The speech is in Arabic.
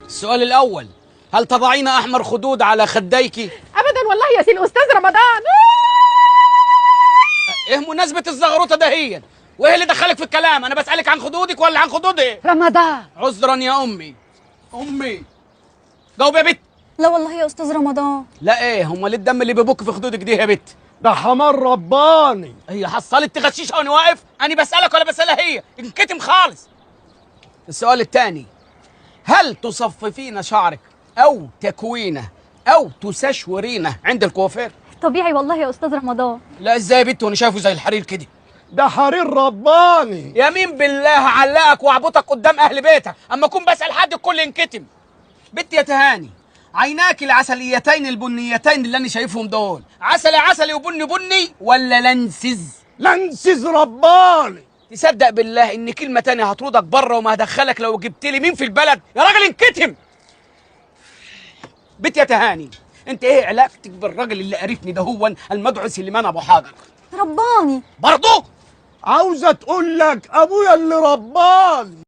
السؤال الأول، هل تضعين أحمر خدود على خديك؟ ابدا والله يا سي الاستاذ رمضان. إيه مناسبة الزغروطة دهيا؟ وإيه اللي دخلك في الكلام؟ أنا بسألك عن خدودك ولا عن خدودي؟ رمضان. عذرا يا أمي. أمي جاوب يا بت. لا والله يا استاذ رمضان. لا إيه، أمال الدم اللي بيبك في خدودك دي يا بت؟ ده حمار رباني. هي حصلت تغشيش وأنا واقف؟ أنا بسألك ولا بسألها هي؟ انكتم خالص. السؤال الثاني، هل تصففين شعرك أو تكوينه أو تسشورينه عند الكوافير؟ طبيعي والله يا استاذ رمضان. لا ازاي يا بت وانا شايفه زي الحرير كده؟ ده حرير رباني. يمين بالله علقك واعبطك قدام اهل بيتك اما اكون بسال حد الكل ينكتم. بت يا تهاني، عيناك العسليتين البنيتين اللي انا شايفهم دول عسلي عسلي وبني بني ولا لنسز؟ لنسز رباني. تصدق بالله ان كلمه تانية هطردك بره وما هدخلك لو جبت لي مين في البلد يا راجل انكتم. بت يا تهاني، انت ايه علاقتك بالراجل اللي قرفني ده هو المدعوس اللي منى ابو حجر؟ رباني برضه عاوزه تقول لك ابويا اللي رباني.